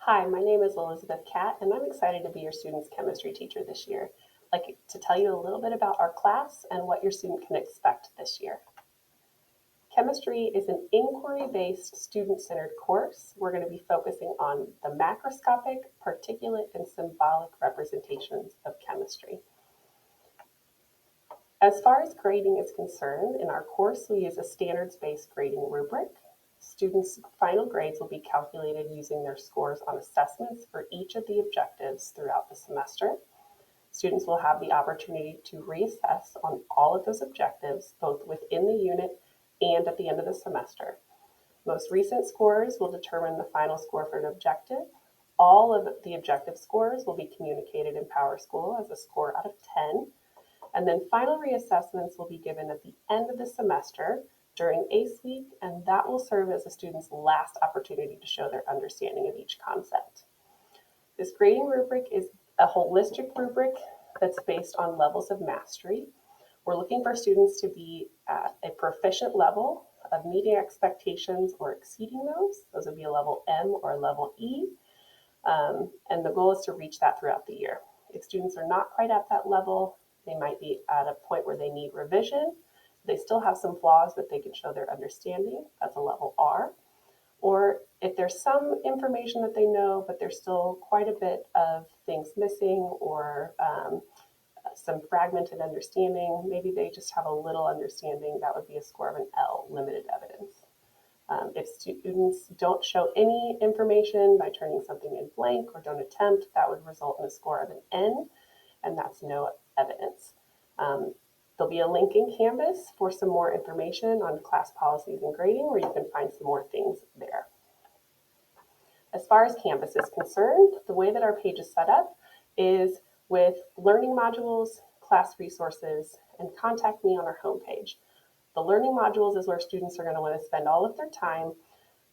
Hi, my name is Elizabeth Catt, and I'm excited to be your student's chemistry teacher this year. I'd like to tell you a little bit about our class and what your student can expect this year. Chemistry is an inquiry-based, student-centered course. We're going to be focusing on the macroscopic, particulate, and symbolic representations of chemistry. As far as grading is concerned, in our course we use a standards-based grading rubric. Students' final grades will be calculated using their scores on assessments for each of the objectives throughout the semester. Students will have the opportunity to reassess on all of those objectives, both within the unit and at the end of the semester. Most recent scores will determine the final score for an objective. All of the objective scores will be communicated in PowerSchool as a score out of 10. And then final reassessments will be given at the end of the semester during ACE week, and that will serve as a student's last opportunity to show their understanding of each concept. This grading rubric is a holistic rubric that's based on levels of mastery. We're looking for students to be at a proficient level of meeting expectations or exceeding those. Those would be a level M or a level E. And the goal is to reach that throughout the year. If students are not quite at that level, they might be at a point where they need revision. They still have some flaws, but they can show their understanding. That's a level R. Or if there's some information that they know, but there's still quite a bit of things missing or some fragmented understanding, maybe they just have a little understanding, that would be a score of an L, limited evidence. If students don't show any information by turning something in blank or don't attempt, that would result in a score of an N, and that's no evidence. There'll be a link in Canvas for some more information on class policies and grading, where you can find some more things there. As far as Canvas is concerned, the way that our page is set up is with learning modules, class resources, and contact me on our homepage. The learning modules is where students are going to want to spend all of their time.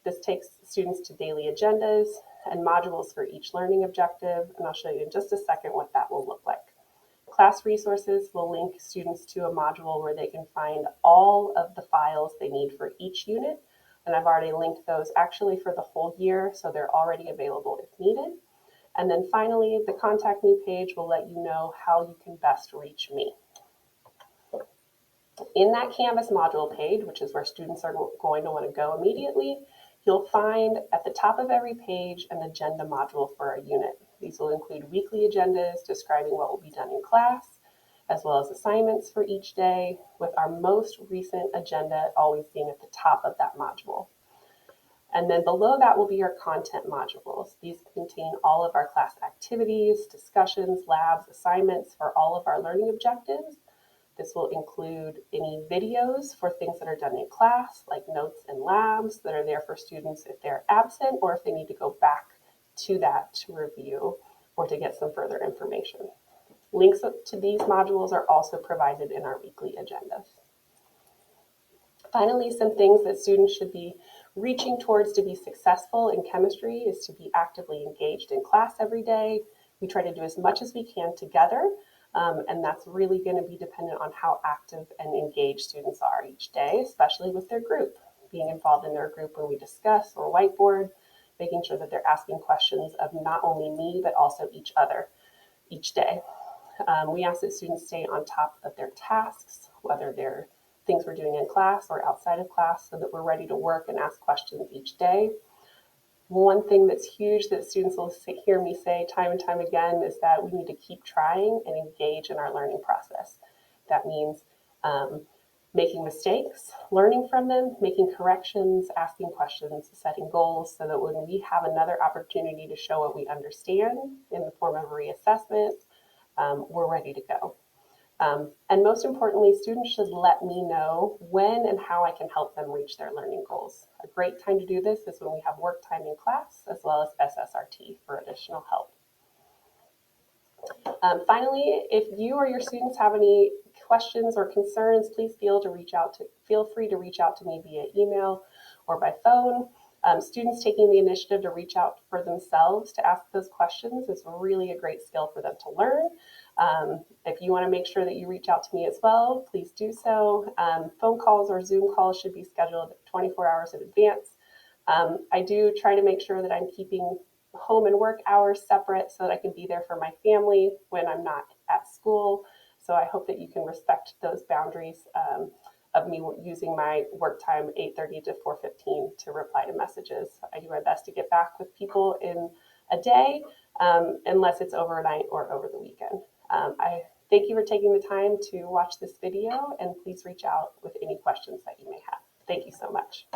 This takes students to daily agendas and modules for each learning objective, and I'll show you in just a second what that will look like. Class resources will link students to a module where they can find all of the files they need for each unit, and I've already linked those actually for the whole year, so they're already available if needed. And then finally, the Contact Me page will let you know how you can best reach me. In that Canvas module page, which is where students are going to want to go immediately, you'll find at the top of every page an agenda module for a unit. These will include weekly agendas describing what will be done in class, as well as assignments for each day, with our most recent agenda always being at the top of that module. And then below that will be your content modules. These contain all of our class activities, discussions, labs, assignments for all of our learning objectives. This will include any videos for things that are done in class, like notes and labs that are there for students if they're absent or if they need to go back to that to review or to get some further information. Links to these modules are also provided in our weekly agendas. Finally, some things that students should be reaching towards to be successful in chemistry is to be actively engaged in class every day. We try to do as much as we can together, and that's really going to be dependent on how active and engaged students are each day, especially with their group. Being involved in their group when we discuss or whiteboard, making sure that they're asking questions of not only me, but also each other each day. We ask that students stay on top of their tasks, whether they're things we're doing in class or outside of class, so that we're ready to work and ask questions each day. One thing that's huge that students will hear me say time and time again is that we need to keep trying and engage in our learning process. That means making mistakes, learning from them, making corrections, asking questions, setting goals, so that when we have another opportunity to show what we understand in the form of a reassessment, we're ready to go. And most importantly, students should let me know when and how I can help them reach their learning goals. A great time to do this is when we have work time in class, as well as SSRT for additional help. Finally, if you or your students have any questions or concerns, please feel free to reach out to me via email or by phone. Students taking the initiative to reach out for themselves to ask those questions is really a great skill for them to learn. If you want to make sure that you reach out to me as well, please do so. Phone calls or Zoom calls should be scheduled 24 hours in advance. I do try to make sure that I'm keeping home and work hours separate so that I can be there for my family when I'm not at school. So I hope that you can respect those boundaries of me using my work time 8:30 to 4:15 to reply to messages. I do my best to get back with people in a day, unless it's overnight or over the weekend. I thank you for taking the time to watch this video, and please reach out with any questions that you may have. Thank you so much.